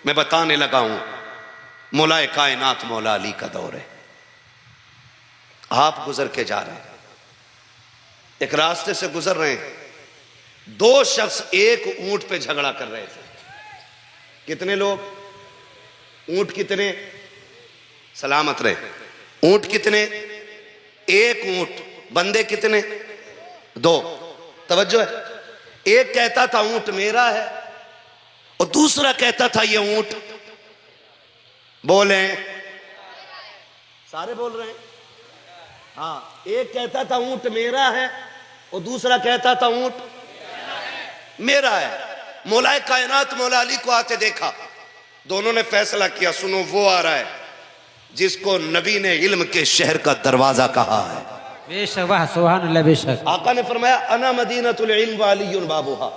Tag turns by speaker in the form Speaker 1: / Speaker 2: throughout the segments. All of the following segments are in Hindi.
Speaker 1: मैं बताने लगा हूं मौलाए कायनात मौला अली का दौर है। आप गुजर के जा रहे हैं, एक रास्ते से गुजर रहे हैं, दो शख्स एक ऊंट पे झगड़ा कर रहे थे। कितने लोग? ऊंट कितने? सलामत रहे। ऊंट कितने? एक ऊंट। बंदे कितने? दो। तवज्जो है। एक कहता था ऊंट मेरा है और दूसरा कहता था ये ऊंट, बोले सारे बोल रहे हैं, हाँ, एक कहता था ऊंट मेरा है और दूसरा कहता था ऊंट मेरा है। मौलाए कायनात मौला अली को आते देखा, दोनों ने फैसला किया, सुनो वो आ रहा है जिसको नबी ने इल्म के शहर का दरवाजा कहा है।
Speaker 2: बेशक, वाह सुभान अल्लाह। बेशक
Speaker 1: आका ने फरमाया अना मदीनतुल इल्म व अली बाबुहा,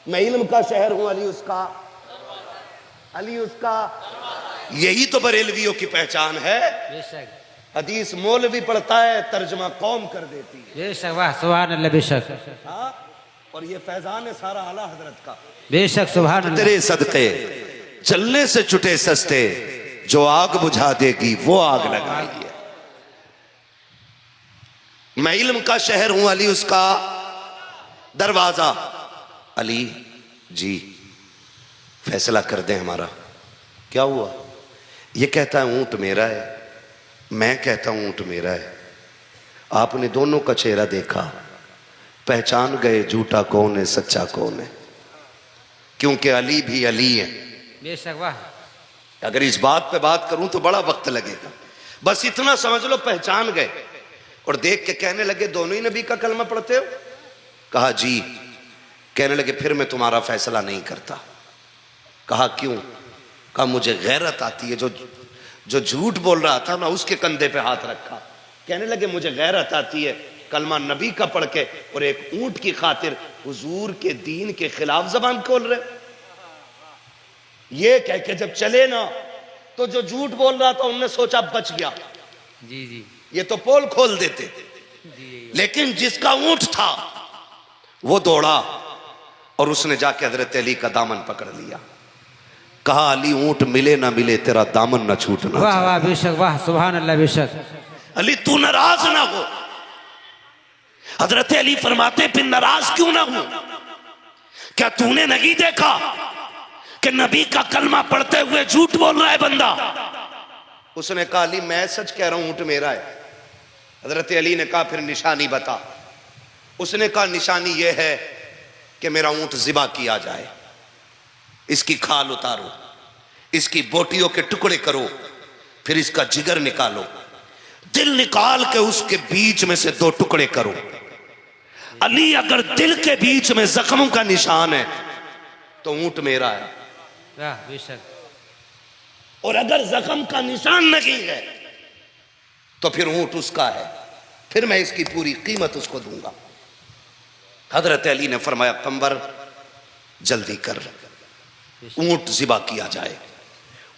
Speaker 1: मैं इल्म का शहर हूं, अली उसका, अली उसका। यही तो बरेलवियों की पहचान है।
Speaker 2: बेशक,
Speaker 1: हदीस मौलवी पढ़ता है, तर्जमा कौम कर देती है।
Speaker 2: बेशक, वाह सुभान अल्लाह। बेशक,
Speaker 1: हाँ, और ये फैजान है सारा आला हजरत का।
Speaker 2: बेशक सुभान अल्लाह।
Speaker 1: तेरे सदके चलने से छुटे सस्ते, जो आग बुझा देगी वो आग लगाई है। मैं इल्म का शहर हूं, अली उसका दरवाजा। अली जी फैसला कर दे हमारा। क्या हुआ? ये कहता है ऊंट मेरा है, मैं कहता हूं ऊंट मेरा है। आपने दोनों का चेहरा देखा, पहचान गए झूठा कौन है सच्चा कौन है, क्योंकि अली भी अली है।
Speaker 2: बेशक, वाह।
Speaker 1: अगर इस बात पे बात करूं तो बड़ा वक्त लगेगा, बस इतना समझ लो पहचान गए। और देख के कहने लगे दोनों ही नबी का कलमा पढ़ते हो? कहा जी। कहने लगे फिर मैं तुम्हारा फैसला नहीं करता। कहा क्यों? कहा मुझे गैरत आती है, जो झूठ बोल रहा था ना उसके कंधे पे हाथ रखा। कहने लगे मुझे गैरत आती है कलमा नबी का पढ़ के और एक ऊंट की खातिर हुजूर के दीन के खिलाफ जबान खोल रहे। ये कह के जब चले ना तो जो झूठ बोल रहा था उनने सोचा बच गया,
Speaker 2: जी जी,
Speaker 1: ये तो पोल खोल देते। लेकिन जिसका ऊंट था वो दौड़ा और उसने जाके हजरत अली का दामन पकड़ लिया। कहा अली ऊंट मिले ना मिले तेरा दामन ना छूटना।
Speaker 2: वाह वाह, बेशक, वाह सुभान अल्लाह। बेशक
Speaker 1: अली तू नाराज ना हो। हजरत अली फरमाते फिर नाराज क्यों ना हो? क्या तूने नहीं देखा कि नबी का कलमा पढ़ते हुए झूठ बोल रहा है बंदा? उसने कहा अली मैं सच कह रहा हूं ऊंट मेरा है। हजरत अली ने कहा फिर निशानी बता। उसने कहा निशानी यह है कि मेरा ऊंट ज़िबा किया जाए, इसकी खाल उतारो, इसकी बोटियों के टुकड़े करो, फिर इसका जिगर निकालो, दिल निकाल के उसके बीच में से दो टुकड़े करो। अली अगर दिल के बीच में जख्मों का निशान है तो ऊंट मेरा है,
Speaker 2: बेशक,
Speaker 1: और अगर जख्म का निशान नहीं है तो फिर ऊंट उसका है, फिर मैं इसकी पूरी कीमत उसको दूंगा। हजरत अली ने फरमाया कंबर जल्दी कर, ऊंट ज़िबा किया जाए।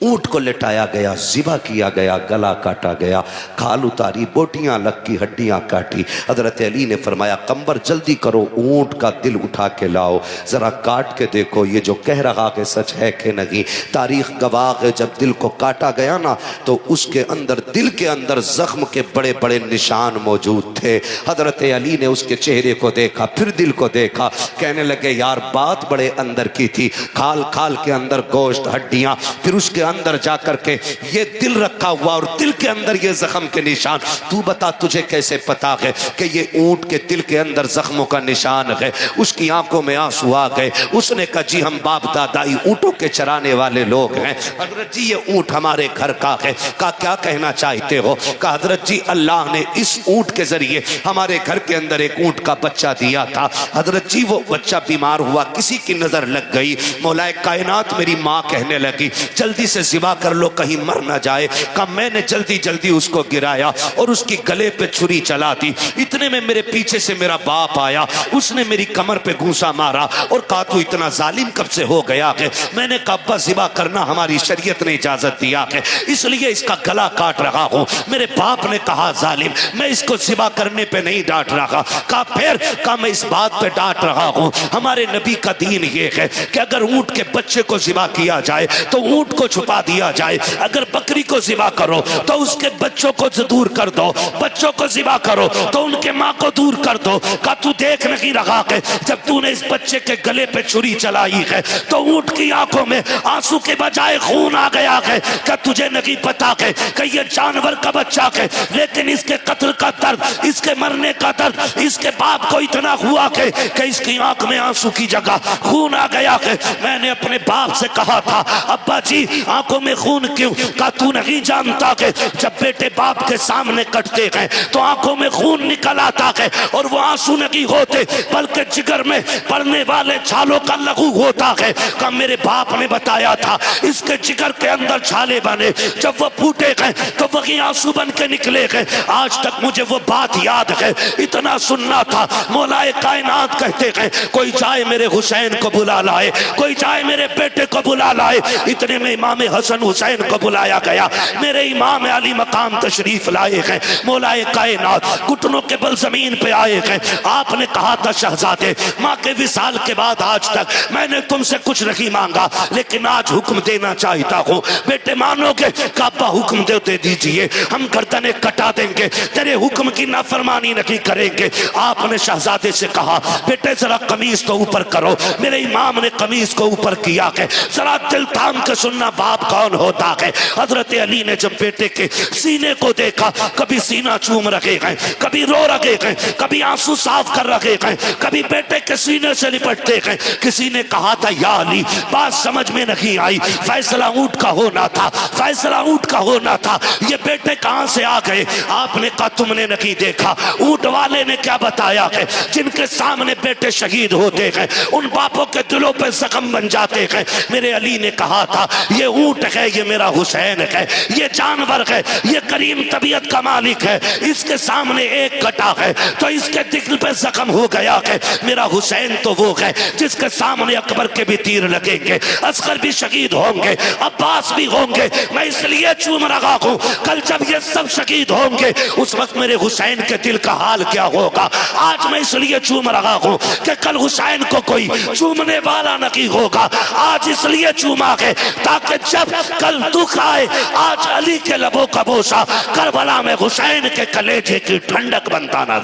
Speaker 1: ऊंट को लेटाया गया, ज़िबा किया गया, गला काटा गया, खाल उतारी, बोटियां लग की, हड्डियां काटी। हजरत अली ने फरमाया कंबर जल्दी करो, ऊंट का दिल उठा के लाओ, जरा काट के देखो ये जो कह रहा कि सच है कि नहीं। तारीख गवाह है जब दिल को काटा गया ना तो उसके अंदर, दिल के अंदर जख्म के बड़े बड़े निशान मौजूद थे। हजरत अली ने उसके चेहरे को देखा, फिर दिल को देखा, कहने लगे यार बात बड़े अंदर की थी, खाल खाल के अंदर गोश्त, हड्डियां, फिर उसके अंदर जाकर के ये दिल रखा हुआ और दिल के अंदर ये जख्म के निशान। तू बता तुझे कैसे पता है कि ये ऊंट के दिल के अंदर जख्मों का निशान है? उसकी आंखों में आंसू आ गए। उसने कहा जी हम बाप दादाई ऊंटों के चराने वाले लोग हैं। हजरत जी ये ऊंट हमारे घर का है। कहा क्या कहना चाहते हो? कहा हजरत जी अल्लाह ने इस ऊंट के जरिए हमारे घर के अंदर एक ऊंट का बच्चा दिया था। हजरत जी वो बच्चा बीमार हुआ, किसी की नजर लग गई, मौलाए कायनात मेरी माँ कहने लगी जल्दी से उसे ज़िबा कर लो कहीं मर ना जाए। कहा मैंने जल्दी जल्दी उसको गिराया और उसकी गले पे छुरी चला दी। इतने में मेरे पीछे से मेरा बाप आया, उसने मेरी कमर पे घूंसा मारा और कहा तू इतना जालिम कब से हो गया है? मैंने कहा अब्बा ज़िबा करना हमारी शरीयत ने इजाजत दिया है, इसलिए इसका गला काट रहा हूं। मेरे बाप ने कहा जालिम, मैं इसको ज़िबा करने पे नहीं डांट रहा। कहा फिर? कहा मैं इस बात पे डांट रहा हूं, हमारे नबी का दीन ये है कि अगर ऊंट के बच्चे को ज़िबा किया जाए तो ऊंट को छुपा दिया जाए, अगर बकरी को ज़िबा करो तो उसके बच्चों को दूर कर दो, बच्चों को ज़िबा करो तो उनके माँ को दूर कर दो। का तू देख नहीं रहा है जब तूने इस बच्चे के गले पे छुरी चलाई है तो ऊंट की आंखों में आंसू के बजाय खून आ गया है? क्या तुझे नहीं पता है कि ये जानवर का बच्चा है, लेकिन इसके कत्ल का दर्द, इसके मरने का दर्द इसके बाप को इतना हुआ है कि इसकी आंख में आंसू की जगह खून आ गया है। मैंने अपने बाप से कहा था अब्बा जी आंखों में खून क्यों? का तू नहीं जानता कि जब बेटे बाप के सामने कटते हैं तो आंखों में खून निकल आता है और वो आंसू नहीं होते बल्कि जिगर में पड़ने वाले छालों का लहू होता है। का मेरे बाप ने बताया था इसके जिगर के अंदर छाले बने, जब वो फूटे गए तो वही आंसू बन के निकले गए। आज तक मुझे वो बात याद है, इतना सुनना था। मौलाए कायनात कहते हैं कोई जाए मेरे हुसैन को बुला लाए, कोई जाए मेरे बेटे को बुला लाए। इतने में इमाम हसन हुसैन को बुलाया गया, मेरे इमाम अली मकाम तशरीफ लाए हैं। मौलाए कायनात घुटनों के बल जमीन पे आए हैं। आपने कहा था शहजादे माँ के विसाल के बाद आज तक मैंने तुमसे कुछ नहीं मांगा, लेकिन आज हुक्म देना चाहता हूँ, बेटे मानोगे? काबा हुक्म दे दीजिए, हम गर्दनें कटा देंगे, तेरे हुक्म की नाफरमानी नहीं करेंगे। आपने शहजादे से कहा बेटे जरा कमीज तो ऊपर करो। मेरे इमाम ने कमीज को ऊपर किया है। जरा दिल थाम के सुनना बाप कौन होता है। हजरत अली ने जब बेटे के सीने को देखा, कभी सीना चूम रखे हैं, कभी रो रखे हैं, कभी आंसू साफ कर रखे हैं, कभी बेटे के सीने से लिपटते हैं। किसी ने कहा था या अली बात समझ में नहीं आई, फैसला ऊंट का होना था, फैसला ऊंट का होना था, ये बेटे कहां से आ गए? आपने कहा तुमने नहीं देखा, ऊंट वाले ने क्या बताया है? जिनके सामने बेटे शहीद होते हैं उन बापों के दिलों पे जख्म बन जाते हैं। मेरे अली ने कहा था ये ऊंट है, ये मेरा हुसैन है, ये जानवर है, ये करीम तबीयत का मालिक है, इसके सामने एक कटा है तो इसके दिल पे जख्म हो गया है। मेरा हुसैन तो वो है जिसके सामने अकबर के भी तीर लगेंगे, असगर भी शहीद होंगे, अब्बास भी होंगे। मैं इसलिए चूम रहा हूँ, कल जब ये सब शहीद होंगे उस वक्त मेरे हुसैन के दिल का हाल क्या होगा। आज मैं इसलिए चूम रहा हूँ कि कल हुसैन को कोई चूमने वाला नहीं होगा। आज इसलिए चूमा है ताकि जब कल दुख आए आज अली के लबों का बोसा करबला में हुसैन के कलेजे की ठंडक बनता ना।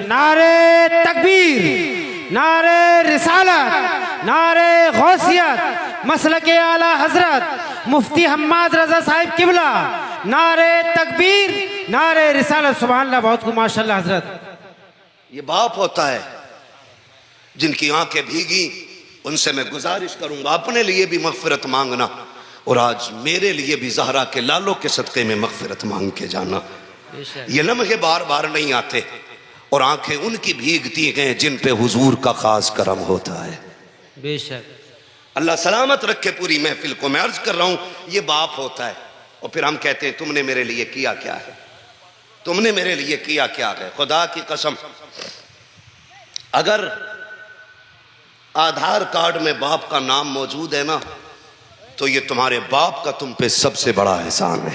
Speaker 2: नारे तकबीर, नारे रिसालत, नारे गौसियत, मसलके आला हजरत मुफ्ती हम्माद रजा साहिब किबला, नारे तकबीर, नारे रिसालत। सुभान अल्लाह, बहुत खूब माशाअल्लाह हजरत।
Speaker 1: ये बाप होता है जिनकी आंखें भीगी, उनसे मैं गुजारिश करूंगा अपने लिए भी मगफिरत मांगना और आज मेरे लिए भी ज़हरा के लालों के सदक़े में मगफिरत मांग के जाना। ये लम्हे बार बार नहीं आते और आंखें उनकी भीगती हैं जिन पे हुजूर का खास करम होता है।
Speaker 2: बेशक
Speaker 1: अल्लाह सलामत रखे पूरी महफिल को। मैं अर्ज कर रहा हूं ये बाप होता है और फिर हम कहते हैं तुमने मेरे लिए किया क्या है, तुमने मेरे लिए किया क्या है। खुदा की कसम अगर आधार कार्ड में बाप का नाम मौजूद है ना तो ये तुम्हारे बाप का तुम पे सबसे बड़ा एहसान है।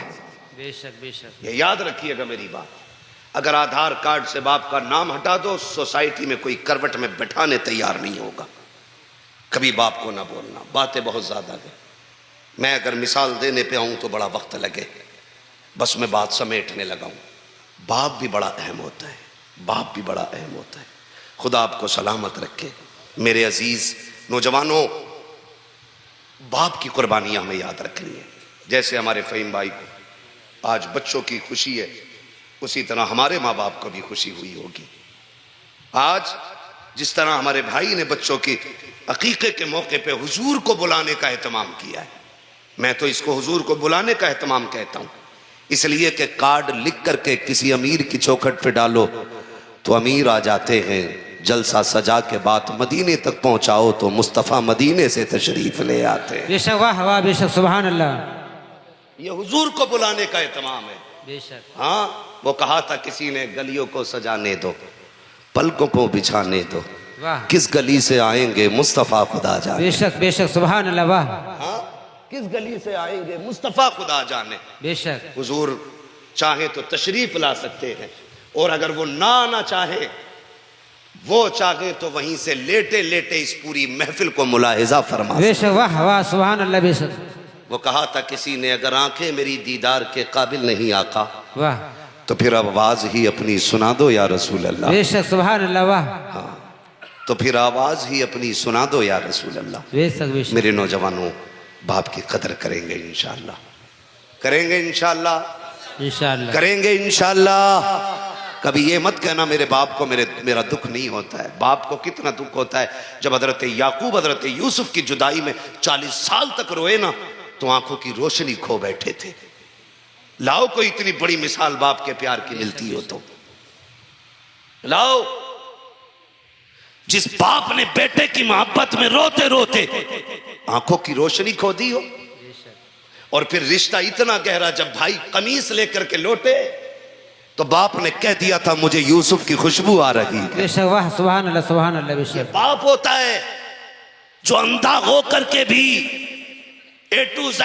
Speaker 2: बेशक बेशक,
Speaker 1: ये याद रखिएगा मेरी बात। अगर आधार कार्ड से बाप का नाम हटा दो सोसाइटी में कोई करवट में बैठाने तैयार नहीं होगा। कभी बाप को ना बोलना, बातें बहुत ज्यादा है। मैं अगर मिसाल देने पे आऊं तो बड़ा वक्त लगे, बस मैं बात समेटने लगाऊं। बाप भी बड़ा अहम होता है, बाप भी बड़ा अहम होता है। खुदा आपको सलामत रखे मेरे अजीज नौजवानों। बाप की कुर्बानियां हमें याद रखनी है। जैसे हमारे फ़हीम भाई को आज बच्चों की खुशी है, उसी तरह हमारे माँ बाप को भी खुशी हुई होगी। आज जिस तरह हमारे भाई ने बच्चों की अकीक़े के मौके पे हुजूर को बुलाने का एहतमाम किया है, मैं तो इसको हुजूर को बुलाने का एहतमाम कहता हूँ। इसलिए कि कार्ड लिख करके किसी अमीर की चौखट पे डालो तो अमीर आ जाते हैं, जलसा सजा के बाद मदीने तक पहुंचाओ तो मुस्तफ़ा मदीने से तशरीफ ले आते हैं।
Speaker 2: बेशक, वाह वाह, बेशक, सुभान अल्लाह।
Speaker 1: ये हुजूर को बुलाने का एहतमाम है।
Speaker 2: बेशक।
Speaker 1: हाँ, वो कहा था किसी ने गलियों को सजाने दो, पलकों को बिछाने दो,
Speaker 2: वाह।
Speaker 1: किस गली से आएंगे मुस्तफ़ा खुदा जाने।
Speaker 2: बेशक बेशक, सुभान अल्लाह, वाह।
Speaker 1: हाँ, किस गली से आएंगे मुस्तफ़ा खुदा जाने।
Speaker 2: बेशक।
Speaker 1: हुजूर चाहे तो तशरीफ ला सकते हैं, और अगर वो ना चाहे, वो चाहे तो वहीं से लेटे लेटे इस पूरी महफिल को मुलाहिजा फरमा।
Speaker 2: बेशक, वाह वाह, सुभान अल्लाह, बेशक।
Speaker 1: वो कहा था किसी ने, अगर आंखें मेरी दीदार के काबिल नहीं आका,
Speaker 2: वाह,
Speaker 1: तो फिर आवाज ही अपनी सुना दो या रसूल अल्लाह।
Speaker 2: बेशक, सुभान अल्लाह, वाह।
Speaker 1: हाँ, तो फिर आवाज ही अपनी सुना दो या रसूल अल्लाह।
Speaker 2: बेशक बेशक।
Speaker 1: मेरे नौजवानों, बाप की कदर करेंगे इंशाअल्लाह, करेंगे इंशाअल्लाह,
Speaker 2: इंशाअल्लाह
Speaker 1: करेंगे इंशाअल्लाह। कभी ये मत कहना मेरे बाप को मेरा दुख नहीं होता है। बाप को कितना दुख होता है। जब हजरत याकूब हजरत यूसुफ की जुदाई में 40 साल तक रोए ना, तो आंखों की रोशनी खो बैठे थे। लाओ कोई इतनी बड़ी मिसाल बाप के प्यार की मिलती हो तो लाओ, जिस बाप ने बेटे की मोहब्बत में रोते रोते आंखों की रोशनी खो दी हो। और फिर रिश्ता इतना गहरा, जब भाई कमीज लेकर के लौटे तो बाप ने कह दिया था मुझे यूसुफ की खुशबू आ रही है।
Speaker 2: बेशक, वाह, सुभान अल्लाह, सुभान अल्लाह, बेशक।
Speaker 1: बाप होता है जो अंधा हो करके भी A to Z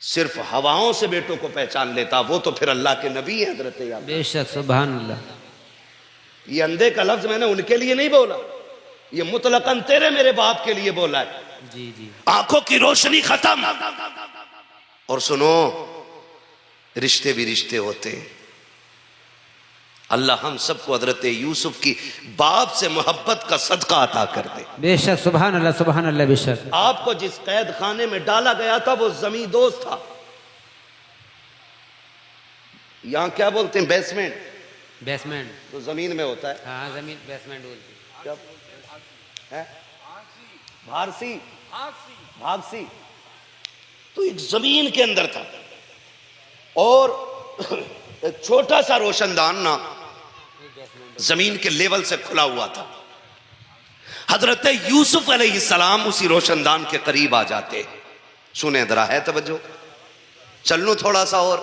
Speaker 1: सिर्फ हवाओं से बेटों को पहचान लेता। वो तो फिर अल्लाह के नबी है हजरत याकूब।
Speaker 2: बेशक, सुभान अल्लाह।
Speaker 1: ये अंधे का लफ्ज मैंने उनके लिए नहीं बोला, ये मुतलकन तेरे मेरे बाप के लिए बोला है।
Speaker 2: जी जी।
Speaker 1: आंखों की रोशनी खत्म। और सुनो, रिश्ते भी रिश्ते होते हैं। अल्लाह हम सबको हजरत यूसुफ की बाप से मोहब्बत का सदका अता कर दे।
Speaker 2: बेशक, सुभान अल्लाह, सुभान अल्लाह, बेशक।
Speaker 1: आपको जिस कैद खाने में डाला गया था वो जमीन दोस्त था। यहां क्या बोलते हैं, बेसमेंट।
Speaker 2: बेसमेंट
Speaker 1: तो जमीन में होता है।
Speaker 2: हाँ, जमीन बेसमेंट बोलती
Speaker 1: क्या है? भारसी, भागसी। तो एक जमीन के अंदर था, और एक छोटा सा रोशनदान ना जमीन के लेवल से खुला हुआ था। हजरत यूसुफ अलैहिस्सलाम उसी रोशनदान के करीब आ जाते। सुने जरा, है तवज्जो, चल लो थोड़ा सा और,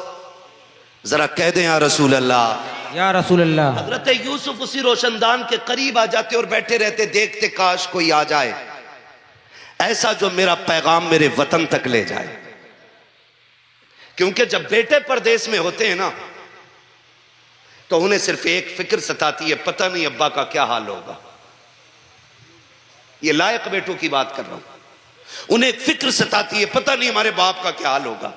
Speaker 1: जरा कह दें या रसूल अल्लाह,
Speaker 2: या रसूल अल्लाह।
Speaker 1: हजरत यूसुफ उसी रोशनदान के करीब आ जाते और बैठे रहते, देखते काश कोई आ जाए ऐसा जो मेरा पैगाम मेरे वतन तक ले जाए। क्योंकि जब बेटे परदेश में होते हैं ना, तो उन्हें सिर्फ एक फिक्र सताती है, पता नहीं अब्बा का क्या हाल होगा। ये लायक बेटों की बात कर रहा हूं। उन्हें एक फिक्र सताती है, पता नहीं हमारे बाप का क्या हाल होगा।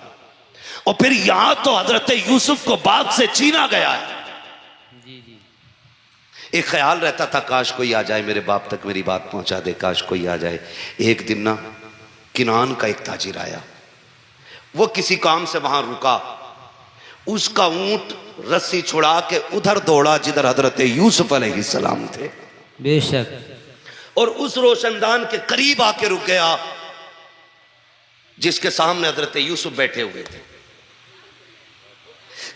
Speaker 1: और फिर यहां तो हजरत यूसुफ को बाप से छीना गया है।
Speaker 2: जी जी।
Speaker 1: एक ख्याल रहता था काश कोई आ जाए, मेरे बाप तक मेरी बात पहुंचा दे, काश कोई आ जाए। एक दिन ना किनान का एक ताजिर आया, वो किसी काम से वहां रुका। उसका ऊंट रस्सी छुड़ा के उधर दौड़ा जिधर हजरत यूसुफ अलैहिस्सलाम थे।
Speaker 2: बेशक।
Speaker 1: और उस रोशनदान के करीब आके रुक गया जिसके सामने हजरत यूसुफ बैठे हुए थे।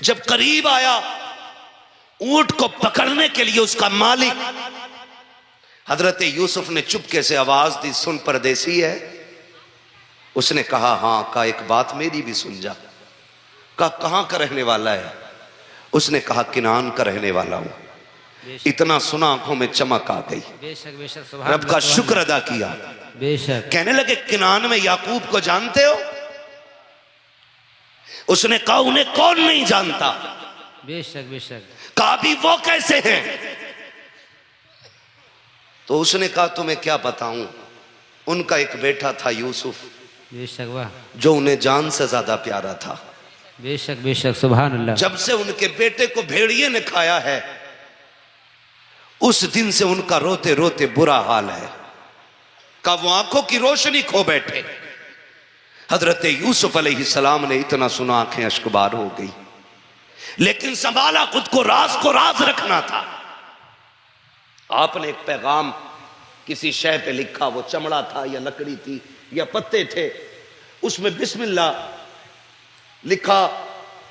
Speaker 1: जब करीब आया, ऊंट को पकड़ने के लिए उसका मालिक हजरत यूसुफ ने चुपके से आवाज दी, सुन परदेसी है। उसने कहा हाँ। कहा एक बात मेरी भी सुन जा। कहा कहां का रहने वाला है? उसने कहा किनान का रहने वाला हूं। इतना सुना आंखों में चमक आ गई।
Speaker 2: बेशक बेशक, सुभान
Speaker 1: रब का
Speaker 2: अल्लाह,
Speaker 1: शुक्र अदा किया।
Speaker 2: बेशक।
Speaker 1: कहने लगे किनान में याकूब को जानते हो? उसने कहा उन्हें कौन नहीं जानता।
Speaker 2: बेशक बेशक।
Speaker 1: कहा भी वो कैसे हैं? तो उसने कहा तुम्हें क्या बताऊं, उनका एक बेटा था यूसुफ,
Speaker 2: बेशक, वाह।
Speaker 1: जो उन्हें जान से ज्यादा प्यारा था।
Speaker 2: बेशक बेशक, सुभान अल्लाह।
Speaker 1: जब से उनके बेटे को भेड़िए ने खाया है, उस दिन से उनका रोते रोते बुरा हाल है। का वो आंखों की रोशनी खो बैठे। हजरत यूसुफ अलैहिस्सलाम ने इतना सुना, आंखें अश्कबार हो गई, लेकिन संभाला खुद को राज रखना था। आपने एक पैगाम किसी शय पे लिखा, वो चमड़ा था या लकड़ी थी या पत्ते थे, उसमें बिस्मिल्लाह लिखा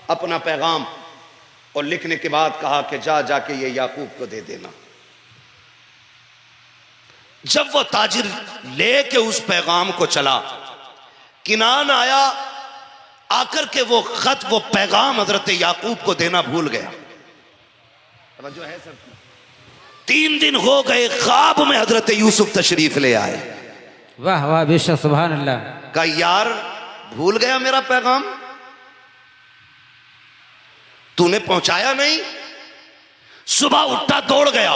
Speaker 1: अपना पैगाम, और लिखने के बाद कहा कि जाके ये याकूब को दे देना। जब वो ताजिर लेके उस पैगाम को चला, किनान आया आकर के वो खत, वो पैगाम हजरत याकूब को देना भूल गया। जो है सब 3 दिन हो गए, ख्वाब में हजरत यूसुफ तशरीफ ले आए।
Speaker 2: वाह वाह बेशक सुभान अल्लाह।
Speaker 1: कहा यार भूल गया मेरा पैगाम, तूने पहुंचाया नहीं। सुबह उठा, दौड़ गया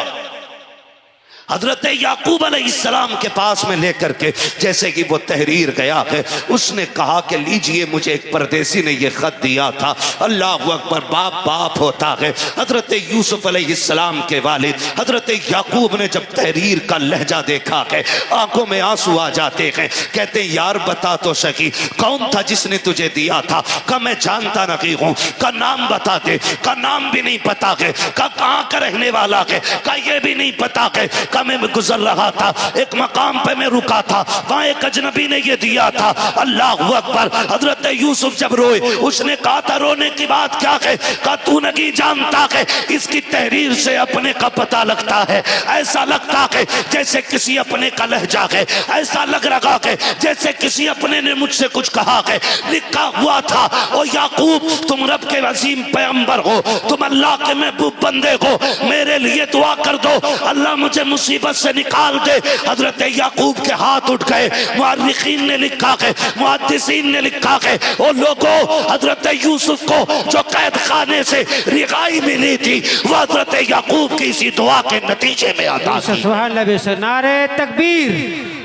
Speaker 1: हजरत याकूब अलैहिस्सलाम के पास में लेकर के, जैसे कि वो तहरीर गया है, उसने कहा कि लीजिए, मुझे एक परदेसी ने ये खत दिया था। अल्लाह अकबर, बाप बाप होता है। हजरत यूसुफ अलैहिस्सलाम के वालिद हजरत याकूब ने जब तहरीर का लहजा देखा है, आंखों में आंसू आ जाते हैं। कहते यार बता तो सकी, कौन था जिसने तुझे दिया था? का मैं जानता नहीं हूं। का नाम बता दे। का नाम भी नहीं पता है। का कहां का रहने वाला है? का ये भी नहीं पता है। मैं गुजर रहा था, एक मकाम पे मैं रुका था, वहां एक अजनबी ने ये दिया था। अल्लाह अकबर। हजरत यूसुफ जब रोए, उसने कहा था रोने की बात क्या है? कहा तू नहीं जानता है, इसकी तहरीर से अपने का पता लगता है। ऐसा लगता है जैसे किसी अपने का लहजा है, ऐसा लग रहा है जैसे किसी अपने ने मुझसे कुछ कहा है। लिखा हुआ था, ओ याकूब तुम रब के अजीम पैगंबर हो, तुम अल्लाह के महबूब बंदे हो, मेरे लिए दुआ कर दो, अल्लाह मुझे मुसीबत से निकाल दे। हजरत याकूब के हाथ उठ गए। मुअर्रिखीन ने लिखा है, मुहद्दिसीन ने लिखा है, ओ लोगों, हजरत यूसुफ को जो कैद खाने से रिहाई मिली थी, वो हजरत याकूब की इसी दुआ के नतीजे में आता थी।
Speaker 2: सुभान अल्लाह बेशक। नारे तकबीर,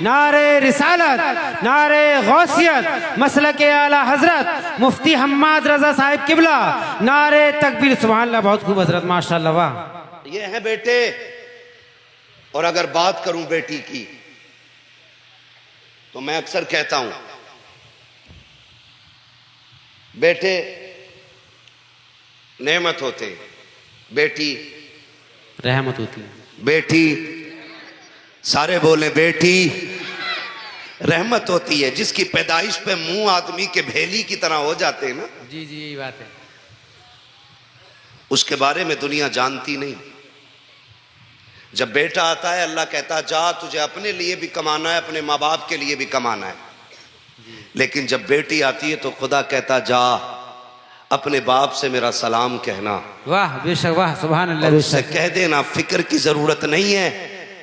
Speaker 2: नारे रिसालत, नारे गौसियत, मसलक आला हजरत मुफ्ती हम्माद रजा साहिब किबला, नारे तकबीर। सुभान अल्लाह, बहुत खूब हजरत, माशाअल्लाह। वाह।
Speaker 1: ये है बेटे। और अगर बात करूं बेटी की, तो मैं अक्सर कहता हूं बेटे नेमत होते, बेटी
Speaker 2: रहमत होती।
Speaker 1: बेटी, सारे बोले बेटी रहमत होती है। जिसकी पैदाइश पे मुंह आदमी के भेली की तरह हो जाते हैं ना,
Speaker 2: जी जी यही बात है।
Speaker 1: उसके बारे में दुनिया जानती नहीं। जब बेटा आता है, अल्लाह कहता जा तुझे अपने लिए भी कमाना है, अपने माँ बाप के लिए भी कमाना है। लेकिन जब बेटी आती है तो खुदा कहता जा अपने बाप से मेरा सलाम कहना।
Speaker 2: वाह बेशक, वाह सुभान अल्लाह।
Speaker 1: उससे कह देना फिक्र की जरूरत नहीं है,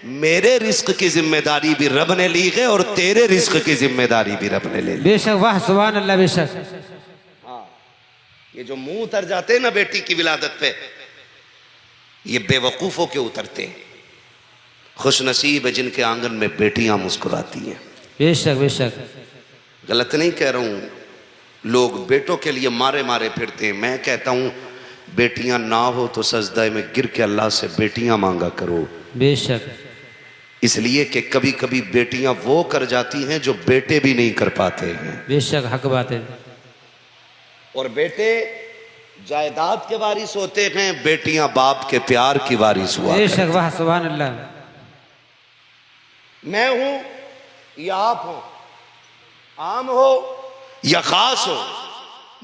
Speaker 1: मेरे रिस्क की जिम्मेदारी भी रब ने ली है और तेरे रिस्क की जिम्मेदारी भी रब ने ले ली।
Speaker 2: बेशक, वाह सुभान अल्लाह बेशक।
Speaker 1: हाँ, ये जो मुंह उतर जाते हैं ना बेटी की विलादत पे, ये बेवकूफों के उतरते हैं। खुश नसीब है जिनके आंगन में बेटियां मुस्कुराती हैं।
Speaker 2: बेशक बेशक,
Speaker 1: गलत नहीं कह रहा हूं, लोग बेटों के लिए मारे मारे फिरते हैं। मैं कहता हूं बेटियां ना हो तो सजदा में गिर के अल्लाह से बेटियां मांगा करो।
Speaker 2: बेशक,
Speaker 1: इसलिए कि कभी कभी बेटियां वो कर जाती हैं जो बेटे भी नहीं कर पाते हैं।
Speaker 2: बेशक हक बात है।
Speaker 1: और बेटे जायदाद के वारिस होते हैं, बेटियां बाप के प्यार की वारिस हुआ।
Speaker 2: बेशक, वाह सुभान अल्लाह।
Speaker 1: मैं हूं या आप हो, आम हो या खास हो,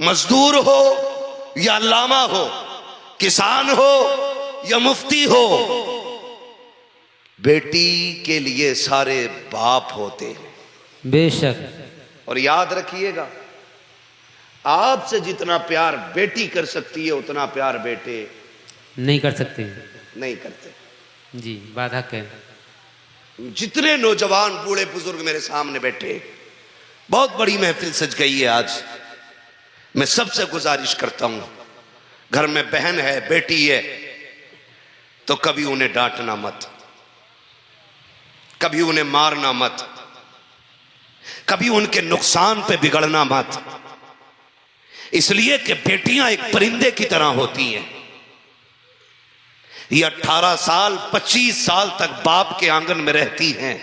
Speaker 1: मजदूर हो या अल्लामा हो, किसान हो या मुफ्ती हो, बेटी के लिए सारे बाप होते हैं।
Speaker 2: बेशक।
Speaker 1: और याद रखिएगा, आपसे जितना प्यार बेटी कर सकती है उतना प्यार बेटे
Speaker 2: नहीं कर सकते।
Speaker 1: नहीं करते।
Speaker 2: जी बात हक है।
Speaker 1: जितने नौजवान बूढ़े बुजुर्ग मेरे सामने बैठे, बहुत बड़ी महफिल सज गई है आज। मैं सबसे गुजारिश करता हूं, घर में बहन है, बेटी है, तो कभी उन्हें डांटना मत, कभी उन्हें मारना मत, कभी उनके नुकसान पे बिगड़ना मत। इसलिए कि बेटियां एक परिंदे की तरह होती हैं। ये 18 साल 25 साल तक बाप के आंगन में रहती हैं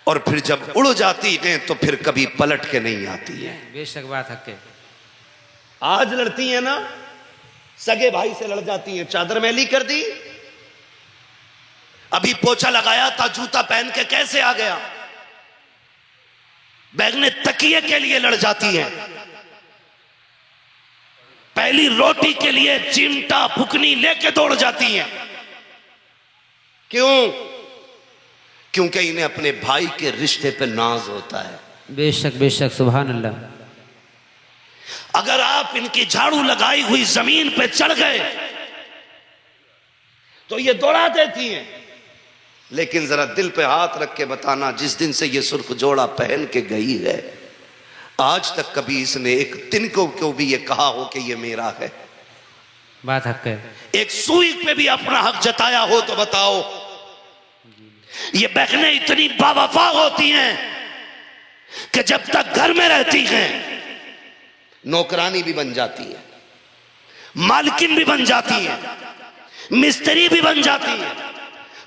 Speaker 1: और फिर जब उड़ जाती हैं तो फिर कभी पलट के नहीं आती हैं।
Speaker 2: बेशक बात हक है।
Speaker 1: आज लड़ती हैं ना, सगे भाई से लड़ जाती हैं, चादर मैली कर दी, अभी पोछा लगाया था, जूता पहन के कैसे आ गया, बैगने तकिए के लिए लड़ जाती हैं, पहली रोटी के लिए चिमटा फुकनी लेके दौड़ जाती हैं। क्यों? क्योंकि इन्हें अपने भाई के रिश्ते पे नाज होता है।
Speaker 2: बेशक बेशक, सुभान अल्लाह।
Speaker 1: अगर आप इनकी झाड़ू लगाई हुई जमीन पे चढ़ गए तो ये दौड़ा देती हैं। लेकिन जरा दिल पे हाथ रख के बताना, जिस दिन से ये सुर्ख जोड़ा पहन के गई है, आज तक कभी इसने एक तिनकों को भी ये कहा हो कि ये मेरा है?
Speaker 2: बात हक है।
Speaker 1: एक सुई पे भी अपना हक जताया हो तो बताओ। ये बहनें इतनी बावफा होती हैं कि जब तक घर में रहती हैं नौकरानी भी बन जाती है, मालकिन भी बन जाती है, मिस्त्री भी बन जाती है,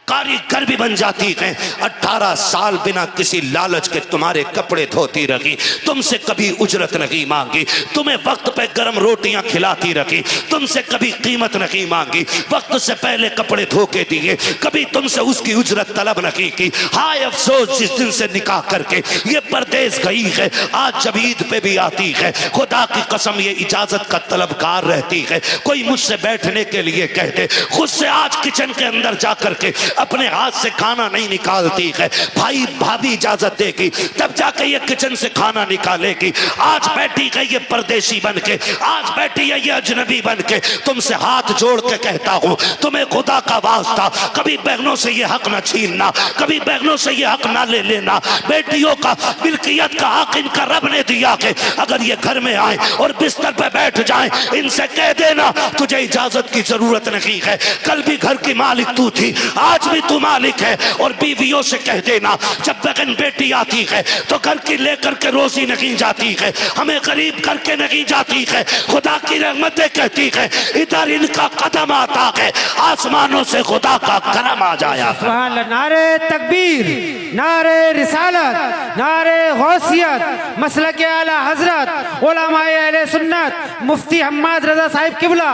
Speaker 1: कारीगर भी बन जाती है। 18 साल बिना किसी लालच के तुम्हारे कपड़े धोती रही, तुमसे कभी उजरत नहीं मांगी, तुम्हें वक्त पे गर्म रोटियां खिलाती रही, तुमसे कभी कीमत नहीं मांगी, वक्त से पहले कपड़े धो के दिए, कभी तुमसे उसकी उजरत तलब नहीं की। हाय अफसोस जिस दिन से निकाह करके ये परदेश गई है, आज जब ईद पे भी आती है, खुदा की कसम ये इजाजत का तलबगार रहती है। कोई मुझसे बैठने के लिए कहते, खुद से आज किचन के अंदर जाकर के अपने हाथ से खाना नहीं निकालती है, भाई भाभी इजाजत देगी तब जाके ये किचन से खाना निकालेगी। आज बैठी है ये परदेशी बन के, आज बैठी है ये अजनबी बन के। तुमसे हाथ जोड़ के कहता हूं, तुम्हें खुदा का वास्ता कभी बहनों से ये हक ना छीनना, कभी बहनों से ये हक ना ले लेना। बेटियों का मिल्कियत का हक इनका रब ने दिया है। अगर ये घर में आए और बिस्तर पे बैठ जाए, इनसे कह देना तुझे इजाजत की जरूरत नहीं है, कल भी घर की मालिक तू थी, आज भी तू मालिक है। और बीवियों से कह देना जब बहन बेटी आती है तो घर की लेकर के रोजी नहीं जाती है, हमें गरीब करके नहीं जाती है। खुदा की रहमतें कहती है इधर इनका कदम आता है, आसमानों से खुदा का करम आ जाया।
Speaker 2: सुभान अल्लाह। नारे तकबीर, नारे रिसालत, नारे गौसियत, मसलक आला हजरत, उलमाए अहले सुन्नत, मुफ्ती हम्माद रजा साहिब किबला।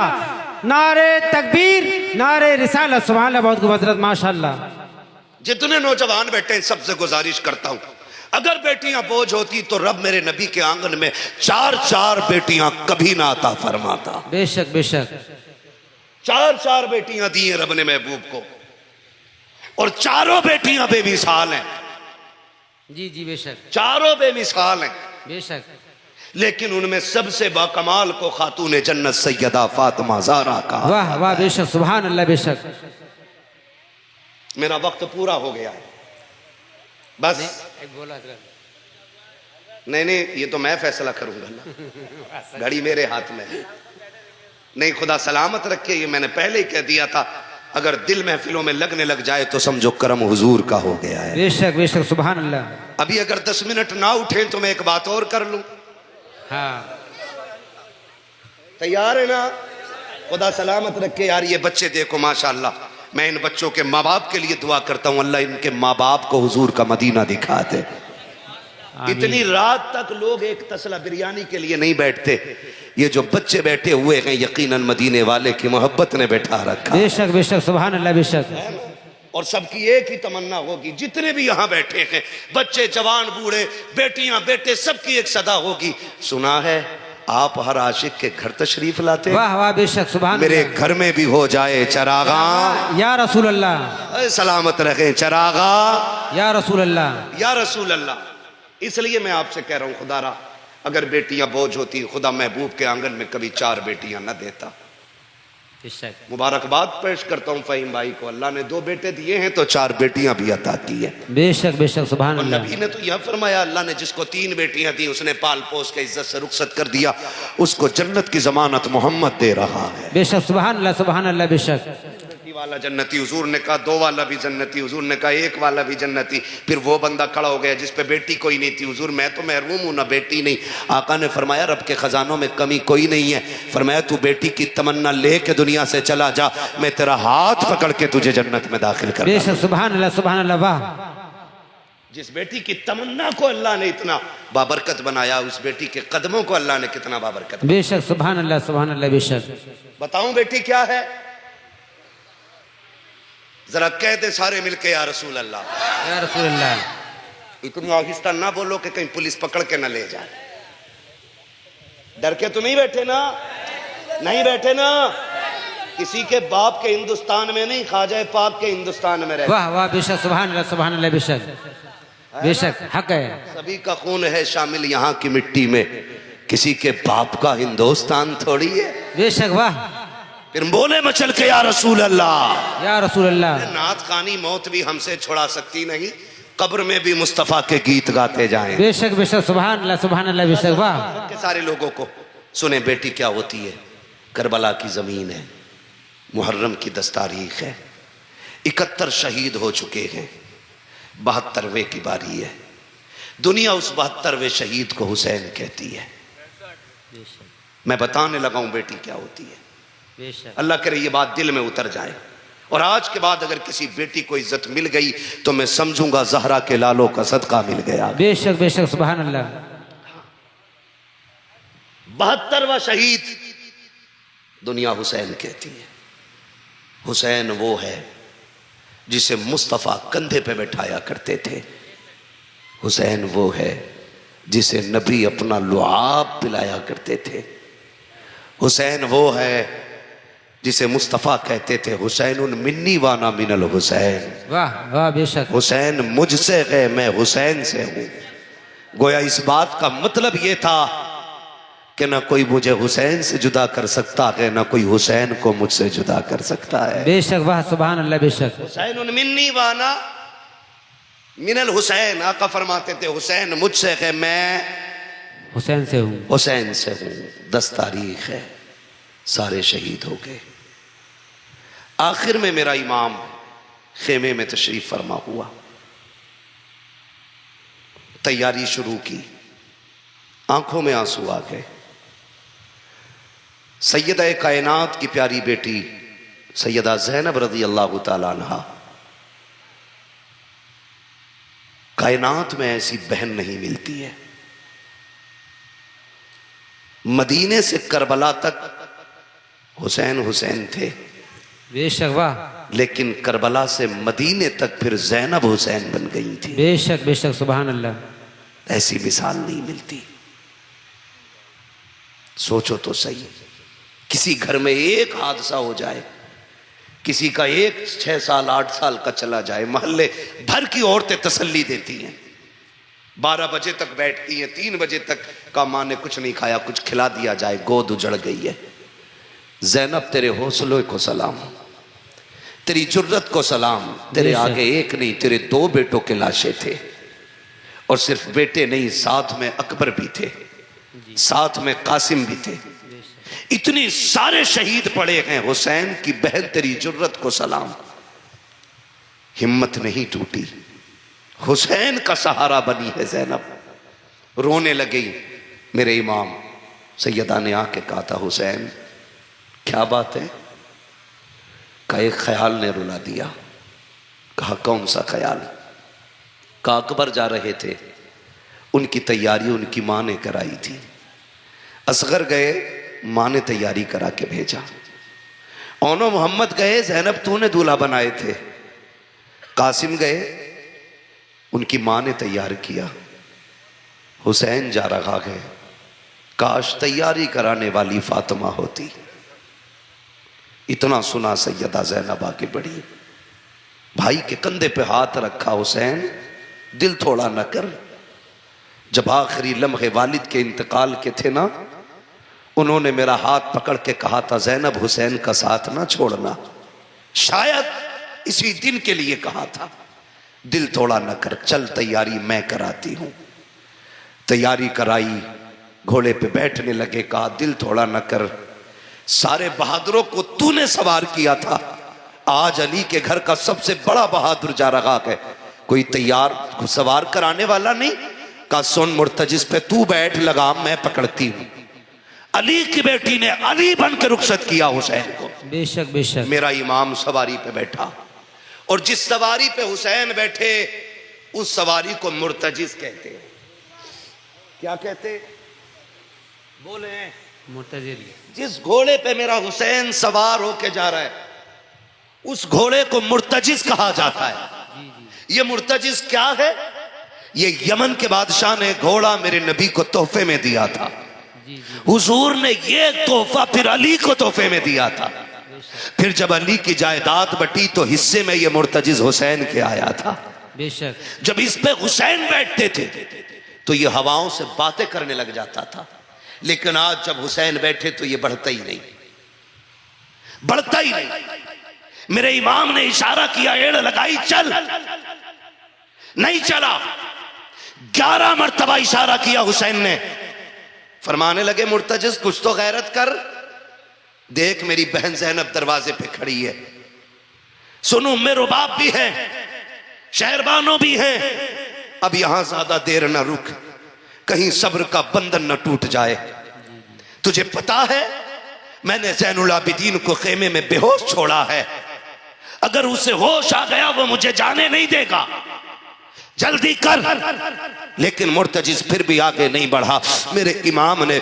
Speaker 2: नारे तकबीर, नारे रिसालत। सुभान अल्लाह, बहुत खूब हजरत, माशाअल्लाह।
Speaker 1: जितने नौजवान बैठे हैं सबसे गुजारिश करता हूं, अगर बेटियां बोझ होती तो रब मेरे नबी के आंगन में 4-4 बेटियां कभी ना अता फरमाता।
Speaker 2: बेशक बेशक।
Speaker 1: 4-4 बेटियां दी हैं रब ने महबूब को, और चारों बेटियां बेमिसाल हैं।
Speaker 2: जी जी बेशक,
Speaker 1: चारों बेमिसाल हैं।
Speaker 2: बेशक।
Speaker 1: लेकिन उनमें सबसे बाकमाल को खातून जन्नत सैयदा फातिमा ज़हरा कहा।
Speaker 2: वाह वाह, बेशक, सुभान अल्लाह, बेशक।
Speaker 1: मेरा वक्त पूरा हो गया है, बस नहीं, ये तो मैं फैसला करूंगा ना, घड़ी मेरे हाथ में है। नहीं, खुदा सलामत रखे, ये मैंने पहले ही कह दिया था, अगर दिल महफिलों में लगने लग जाए तो समझो करम हुजूर का हो गया है।
Speaker 2: बेशक बेशक, सुभान अल्लाह।
Speaker 1: अभी अगर 10 मिनट ना उठे तो मैं एक बात और कर लूं।
Speaker 2: हाँ,
Speaker 1: तैयार है ना? खुदा सलामत रखे। यार ये बच्चे देखो माशाअल्लाह, मैं इन बच्चों के माँ बाप के लिए दुआ करता हूँ, अल्लाह इनके माँ बाप को हुजूर का मदीना दिखा दे। इतनी रात तक लोग एक तसला बिरयानी के लिए नहीं बैठते, ये जो बच्चे बैठे हुए हैं यकीनन मदीने वाले की मोहब्बत ने बैठा रखा।
Speaker 2: बेशक बेशक, सुभान अल्लाह, बेशक।
Speaker 1: और सबकी एक ही तमन्ना होगी, जितने भी यहाँ बैठे हैं, बच्चे जवान बूढ़े, बेटियां बेटे, सबकी एक सदा होगी, सुना है आप हर आशिक के घर तशरीफ लाते।
Speaker 2: वाह वाह, बेशक, सुभान
Speaker 1: मेरे
Speaker 2: अल्लाह।
Speaker 1: घर में भी हो जाए चरागा,
Speaker 2: या रसूल अल्लाह,
Speaker 1: सलामत रखें चरागा,
Speaker 2: या रसूल अल्लाह,
Speaker 1: या रसूल अल्लाह। इसलिए मैं आपसे कह रहा हूं, खुदारा अगर बेटियां बोझ होती, खुदा महबूब के आंगन में कभी 4 बेटियां न देता। मुबारकबाद पेश करता हूं फहीम भाई को, अल्लाह ने 2 बेटे दिए हैं तो 4 बेटियां भी अता की है।
Speaker 2: बेशक बेशक, सुभान
Speaker 1: और
Speaker 2: अल्लाह।
Speaker 1: नबी ने तो यह फरमाया, अल्लाह ने जिसको 3 बेटियां दी उसने पाल पोस के इज्जत से रुखसत कर दिया, उसको जन्नत की जमानत मोहम्मद दे रहा है।
Speaker 2: बेशक, सुभान अल्लाह, सुभान अल्लाह, बेशक।
Speaker 1: वाला जन्नती, हुजूर ने कहा 2 वाला भी जन्नती, हुजूर ने कहा 1 वाला भी जन्नती। फिर वो बंदा खड़ा हो गया जिस पे बेटी कोई नहीं थी, हुजूर मैं तो महरूम हूं ना बेटी नहीं। आका ने फरमाया रब के खजानों में कमी कोई नहीं है, फरमाया तू बेटी की तमन्ना ले के दुनिया से चला जा, मैं तेरा हाथ पकड़ के तुझे जन्नत में दाखिल कर।
Speaker 2: बेशक, सुभान अल्लाह, सुभान अल्लाह, वाह।
Speaker 1: जिस बेटी की तमन्ना को अल्लाह ने इतना बाबरकत बनाया, उस बेटी के कदमों को अल्लाह ने कितना बाबरकत।
Speaker 2: बेशक, सुभान अल्लाह, सुभान अल्लाह, बेशक।
Speaker 1: बताऊं बेटी क्या है? जरा कह दे सारे मिलके या रसूल अल्लाह,
Speaker 2: या रसूल अल्लाह।
Speaker 1: इतनी आहिस्ता ना बोलो कि कहीं पुलिस पकड़ के ना ले जाए। डर के तो नहीं बैठे ना? नहीं बैठे ना? किसी के बाप के हिंदुस्तान में नहीं, ख्वाजा पाक के हिंदुस्तान में रहते।
Speaker 2: वाह वाह, बेशक, सुभान अल्लाह, सुभान अल्लाह, बेशक बेशक, हक है।
Speaker 1: सभी का खून है शामिल यहाँ की मिट्टी में, किसी के बाप का हिंदुस्तान थोड़ी है।
Speaker 2: बेशक वाह
Speaker 1: फिर बोले मचल के या रसूल अल्लाह,
Speaker 2: या रसूल अल्लाह।
Speaker 1: नात खानी मौत भी हमसे छुड़ा सकती नहीं, कब्र में भी मुस्तफा के गीत गाते जाएं।
Speaker 2: बेशक बेशक सुभान अल्लाह सुभान अल्लाह। बेशक वाह।
Speaker 1: के सारे लोगों को सुने बेटी क्या होती है। करबला की जमीन है, मुहर्रम की 10 तारीख है, 71 शहीद हो चुके हैं, 72वें की बारी है। दुनिया उस 72वें शहीद को हुसैन कहती है। मैं बताने लगा हूं बेटी क्या होती है। अल्लाह करे ये बात दिल में उतर जाए, और आज के बाद अगर किसी बेटी को इज्जत मिल गई तो मैं समझूंगा ज़हरा के लालों का सदका मिल गया।
Speaker 2: बेशक बेशक सुभान अल्लाह।
Speaker 1: 72वां शहीद दुनिया हुसैन कहती है। हुसैन वो है जिसे मुस्तफ़ा कंधे पे बैठाया करते थे। हुसैन वो है जिसे नबी अपना लुआब पिलाया करते थे। हुसैन वो है जिसे मुस्तफ़ा कहते थे हुसैनुन मिन्नी वाना मिनल हुसैन।
Speaker 2: वाह वाह बेशक।
Speaker 1: हुसैन मुझसे है, मैं हुसैन से हूं। गोया इस बात का मतलब ये था कि ना कोई मुझे हुसैन से जुदा कर सकता है, ना कोई हुसैन को मुझसे जुदा कर सकता है।
Speaker 2: बेशक वाह सुभान अल्लाह। बेशक
Speaker 1: हुसैनुन मिन्नी वाना मिनल हुसैन। आका फरमाते थे हुसैन मुझसे है, मैं
Speaker 2: हुसैन से हूँ।
Speaker 1: हुसैन से हूं। 10 तारीख है, सारे शहीद हो गए। आखिर में मेरा इमाम खेमे में तशरीफ फरमा हुआ, तैयारी शुरू की, आंखों में आंसू आ गए। सैयदा कायनात की प्यारी बेटी सैयदा ज़ैनब रज़ी अल्लाह ताला अन्हा, कायनात में ऐसी बहन नहीं मिलती है। मदीने से करबला तक हुसैन हुसैन थे,
Speaker 2: बेशक वाह।
Speaker 1: लेकिन करबला से मदीने तक फिर ज़ैनब हुसैन बन गई थी।
Speaker 2: बेशक बेशक सुभान अल्लाह।
Speaker 1: ऐसी मिसाल नहीं मिलती। सोचो तो सही, किसी घर में एक हादसा हो जाए, किसी का एक 6 साल 8 साल का चला जाए, मोहल्ले भर की औरतें तसल्ली देती हैं, 12 बजे तक बैठती हैं, 3 बजे तक का माँ ने कुछ नहीं खाया, कुछ खिला दिया जाए, गोद उजड़ गई है। ज़ैनब तेरे हौसले को सलाम, तेरी जुर्रत को सलाम। तेरे आगे एक नहीं तेरे 2 बेटों के लाशें थे, और सिर्फ बेटे नहीं साथ में अकबर भी थे, साथ में कासिम भी थे। इतनी सारे शहीद पड़े हैं। हुसैन की बहन तेरी जुर्रत को सलाम। हिम्मत नहीं टूटी, हुसैन का सहारा बनी है ज़ैनब। रोने लगी। मेरे इमाम सैयदा ने आके कहा था हुसैन क्या बात है? कहा एक ख्याल ने रुला दिया। कहा कौन सा ख्याल? कहा अकबर जा रहे थे, उनकी तैयारी उनकी माँ ने कराई थी। असगर गए, माँ ने तैयारी करा के भेजा। ओनो मोहम्मद गए, ज़ैनब तूने दूल्हा बनाए थे। कासिम गए, उनकी माँ ने तैयार किया। हुसैन जा रहा है, काश तैयारी कराने वाली फातिमा होती। इतना सुना सैयदा ज़ैनब आके बढ़ी, भाई के कंधे पे हाथ रखा। हुसैन दिल थोड़ा न कर। जब आखिरी लम्हे वालिद के इंतकाल के थे ना, उन्होंने मेरा हाथ पकड़ के कहा था ज़ैनब हुसैन का साथ ना छोड़ना। शायद इसी दिन के लिए कहा था। दिल थोड़ा न कर, चल तैयारी मैं कराती हूं। तैयारी कराई, घोड़े पे बैठने लगे। कहा दिल थोड़ा न कर, सारे बहादुरों को तूने सवार किया था, आज अली के घर का सबसे बड़ा बहादुर जा रहा है, कोई तैयार सवार कराने वाला नहीं। कहा सुन मुर्तजिस पे तू बैठ, लगाम मैं पकड़ती हूं। अली की बेटी ने अली बन के रुखसत किया हुसैन को।
Speaker 2: बेशक बेशक।
Speaker 1: मेरा इमाम सवारी पे बैठा, और जिस सवारी पे हुसैन बैठे उस सवारी को मुर्तजिस कहते हैं। क्या कहते? बोले
Speaker 2: मुर्तजिल।
Speaker 1: जिस घोड़े पे मेरा हुसैन सवार होके जा रहा है उस घोड़े को मुर्तजिस कहा जाता है। ये मुर्तजिस क्या है? ये यमन के बादशाह ने घोड़ा मेरे नबी को तोहफे में दिया था। हुजूर ने ये तोहफा फिर अली को तोहफे में दिया था। फिर जब अली की जायदाद बटी तो हिस्से में ये मुर्तजिस हुसैन के आया था।
Speaker 2: बेशक।
Speaker 1: जब इस पे हुसैन बैठते थे तो ये हवाओं से बातें करने लग जाता था। लेकिन आज जब हुसैन बैठे तो ये बढ़ता ही नहीं, बढ़ता ही नहीं। मेरे इमाम ने इशारा किया, एड़ लगाई, चल, नहीं चला। 11 मरतबा इशारा किया हुसैन ने। फरमाने लगे, मुर्तजिज कुछ तो गैरत कर, देख मेरी बहन ज़ैनब दरवाजे पे खड़ी है, सुनो उम्मे रुबाब भी है, शहरबानो भी है, अब यहां ज्यादा देर न रुक, कहीं सब्र का बंधन न टूट जाए। तुझे पता है मैंने ज़ैनुल आबिदीन को खेमे में बेहोश छोड़ा है, अगर उसे होश आ गया वो मुझे जाने नहीं देगा, जल्दी कर। लेकिन मुर्तजिज फिर भी आगे नहीं बढ़ा। मेरे इमाम ने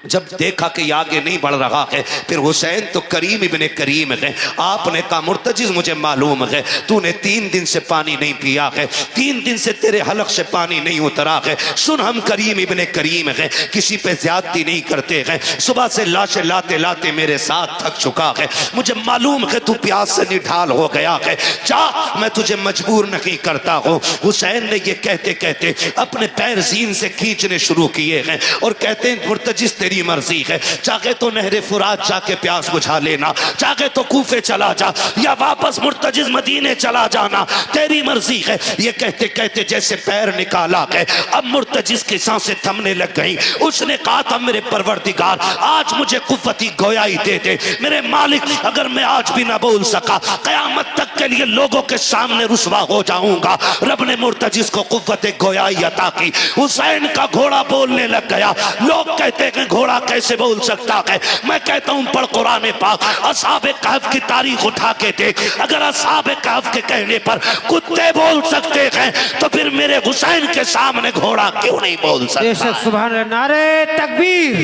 Speaker 1: जब देखा कि आगे नहीं बढ़ रहा है, फिर हुसैन तो करीम इब्ने करीम है, आपने कहा मुर्तजिज मुझे मालूम है तूने 3 दिन से पानी नहीं पिया है, 3 दिन से तेरे हलक से पानी नहीं उतरा है। सुन, हम करीम इब्ने करीम है, किसी पे ज्यादती नहीं करते हैं, सुबह से लाशें लाते लाते मेरे साथ थक चुका है, मुझे मालूम है तू प्यास से निढाल हो गया है, जा मैं तुझे मजबूर नहीं करता हूँ। हुसैन ने ये कहते कहते अपने पैर जीन से खींचने शुरू किए हैं और कहते हैं मुर्तजिज तेरी मर्जी है, चाहे तो नहरे फुरात जाके प्यास बुझा लेना, चाहे तो कूफे चला जा या वापस मुर्तजिज मदीने चला जाना, तेरी मर्जी है। ये कहते कहते जैसे पैर निकाला है, अब मुर्तजिज की सांसें थमने लग गई। उसने कहा था मेरे परवरदिगार आज मुझे कुव्वती गोयाई दे दे, मेरे मालिक अगर मैं आज भी ना बोल सका कयामत तक के लिए लोगों के सामने रुसवा हो जाऊंगा। रब ने मुर्तजिज को कुव्वत गोयाई अता की। हुसैन का घोड़ा बोलने लग गया। लोग कहते हैं घोड़ा कैसे बोल सकता है, मैं कहता हूं पढ़ कुरान पाक, असहाबे कहफ की तारीख उठा के देख, अगर असहाबे कहफ के कहने पर कुत्ते बोल सकते हैं तो फिर मेरे हुसैन के सामने घोड़ा क्यों नहीं बोल सकता।
Speaker 2: बेशक सुभान अल्लाह। नारे तकबीर,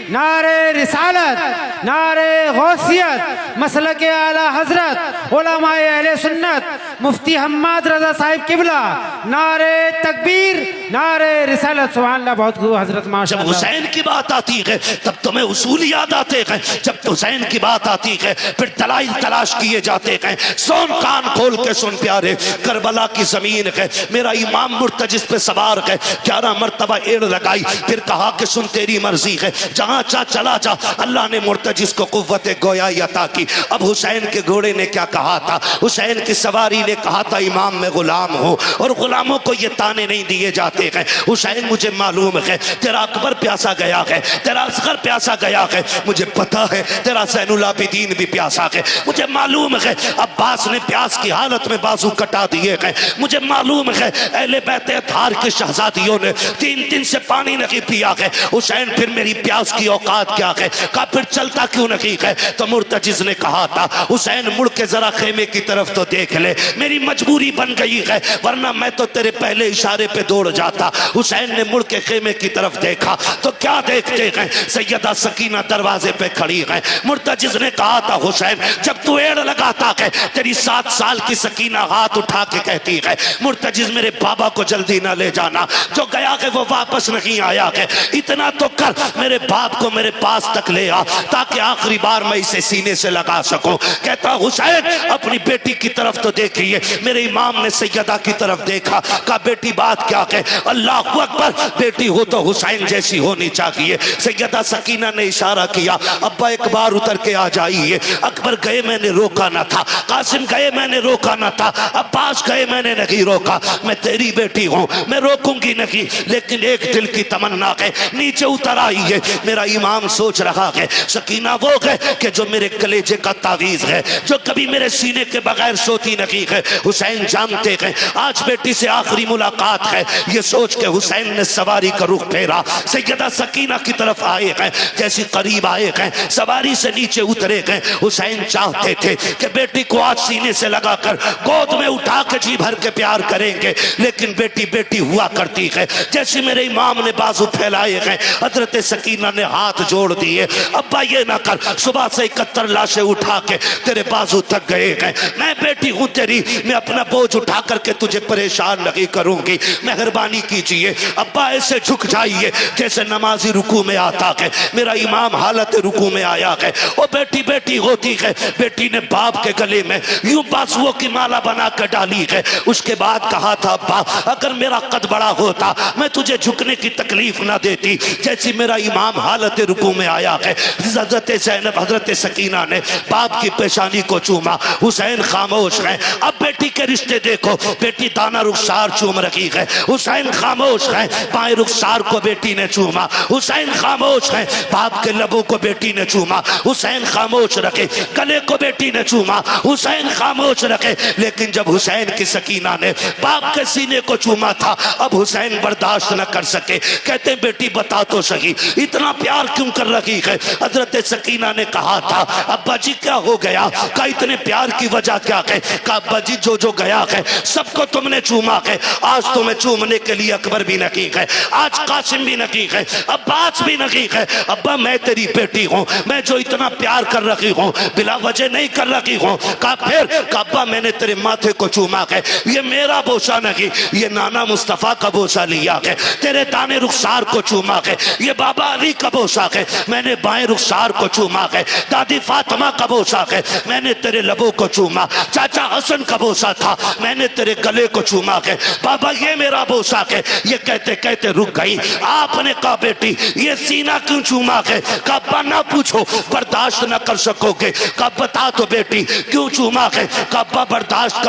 Speaker 2: नारे रिसालत, नारे गौसियत, मसलक आला हजरत, उलमाए अहले सुन्नत, मुफ्ती हम्माद रजा साहिब किबला, नारे तकबीर, नारे रिसालत। सुभान अल्लाह, बहुत खूब हजरत।
Speaker 1: जब हुसैन की बात आती है तब तुम्हें उसूल याद आते हैं, जब हुसैन की बात आती है फिर दलाइल तलाश किए जाते हैं। सुन, कान खोल के सुन प्यारे, करबला की जमीन है, मेरा इमाम मुर्तजिज पे सवार है, 11 मरतबा एड़ लगाई, फिर कहा कि सुन तेरी मर्जी है, जहां चाह चला जा। अल्लाह ने मुर्तजिज को कुव्वत गोयाई अता की। अब हुसैन के घोड़े ने क्या कहा था, हुसैन की सवारी ने कहा था इमाम मैं गुलाम हूं और गुलामों को ये ताने नहीं दिए जाते हैं। हुसैन मुझे मालूम है तेरा अकबर प्यासा गया है, तेरा असगर प्यासा गया है, मुझे पता है तेरा ज़ैनुल आबिदीन भी प्यासा है, मुझे मालूम है अब्बास ने प्यास की हालत में बाजू कटा दिए हैं, मुझे मालूम है अहले बैत अतहार की शहजादियों ने 3 दिन से पानी नहीं पिया है। हुसैन फिर मेरी प्यास की औकात क्या है, का फिर चलता क्यों नहीं है। तो मुर्तजिज ने कहा था हुसैन मुड़ के जरा खेमे की तरफ तो देख ले, मेरी मजबूरी बन गई है वरना मैं तो तेरे पहले इशारे पे दौड़ जाता। हुसैन ने मुड़ के खेमे की तरफ देखा तो क्या देखते हैं, सैयदा सकीना दरवाजे पे खड़ी है। मुर्तजिज ने कहा था हुसैन जब तू एड़ लगाता है तेरी 7 साल की सकीना हाथ उठा के कहती है मुर्तजिज मेरे बाबा को जल्दी ना ले जाना, जो गया है वो वापस नहीं आया है, इतना तो कर मेरे बाप को मेरे पास तक ले आ ताकि आखिरी बार मैं इसे सीने से लगा सकूं। कहता हुसैन अपनी बेटी की तरफ तो देखिए। मेरे इमाम ने सैयदा की तरफ देखा, कहा बेटी बात क्या है, अल्लाह अकबर, बेटी हो तो हुसैन जैसी होनी चाहिए। सैयदा सकीना ने इशारा किया अब्बा एक बार उतर के आ जाइए। अकबर गए मैंने रोका ना था, कासिम गए मैंने रोका ना था, अब्बास गए मैंने नहीं रोका, मैं तेरी बेटी हूं मैं रोकूंगी नहीं, लेकिन एक दिल की तमन्ना है नीचे उतर आई है। मेरा इमाम सोच रहा है सकीना वो है कि जो मेरे कलेजे का तावीज है, जो कभी मेरे सीने के बगैर सोती नहीं है। हुसैन जानते हैं आज बेटी से आखिरी मुलाकात है, ये सोच के हुसैन ने सवारी का रुख फेरा, सैयदा सकीना की तरफ आए हैं। जैसे करीब आए हैं सवारी से नीचे उतरे हैं। हुसैन चाहते थे कि बेटी को आज सीने से लगाकर गोद में उठा के जी भर के प्यार करेंगे, लेकिन बेटी बेटी हुआ करती है। जैसे मेरे इमाम ने बाजू फैलाए हैं हजरत सकीना ने हाथ जोड़ दिए, अब्बा ये ना कर, सुबह से 71 लाशें उठा के तेरे बाजू तक गए हैं, मैं बेटी हूं तेरी, बेटी मैं अपना बोझ उठा करके तुझे परेशान नहीं करूंगी, मेहरबानी कीजिए अब्बा ऐसे झुक जाइए जैसे नमाजी रुकू में आता है, मेरा इमाम हालत रुकू में आया है। वो बेटी बेटी होती है, बेटी ने बाप के गले में यूं बाजुओं की माला बना कर डाली है। उसके बाद कहा था अब्बा अगर मेरा कद बड़ा होता मैं तुझे झुकने की तकलीफ ना देती। जैसी मेरा इमाम हालत रुकू में आया है, हजरत ज़ैनब हजरत सकीना ने बाप की पेशानी को चूमा। हुसैन खामोश है। अब बेटी के रिश्ते देखो, बेटी दाना रुखसार चूम रखी है, हुसैन खामोश है। बाएं रुखसार को बेटी ने चूमा, हुसैन खामोश है। बाप के लबों को बेटी ने चूमा, हुसैन खामोश रखे। गले को बेटी ने चूमा, हुसैन खामोश रखे। लेकिन जब हुसैन की सकीना ने बाप के सीने को चूमा था, अब हुसैन बर्दाश्त न कर सके। कहते बेटी बता तो सही इतना प्यार क्यों कर रही है। हजरत सकीना ने कहा था अब्बा जी क्या हो गया, का इतने प्यार की वजह क्या है। का अब्बा जी जो जो गया है सबको तुमने चूमा है, आज तुम्हें चूमने के लिए अकबर भी नहीं है, आज कासिम भी नहीं है, अब्बास भी नहीं है। अब्बा मैं तेरी बेटी हूँ, मैं जो इतना प्यार कर रही हूँ बिला वजह नहीं कर रही हूँ। का फिर का अब्बा मैंने तेरे माथे को चूमा है, ये मेरा बोसा नहीं, ये नाना मुस्तफा का बोसा लिया है। तेरे दाने रुखसार को चूमा है, ये बाबा अली का बोसा है। मैंने बाएं रुखसार को चूमा है, दादी फातिमा का बोसा है। मैंने तेरे लबों को चूमा, चाचा हसन का बोसा था, मैंने तेरे गले को चूमा है। बाबा ये मेरा बोसा है। ये कहते कहते रुक गई। आपने कहा बेटी ये सीना क्यों चूमा है। कहा ना पूछो बर्दाश्त न कर सकोगे। कहा बता तो बेटी क्यों चूमा है। कहा बर्दाश्त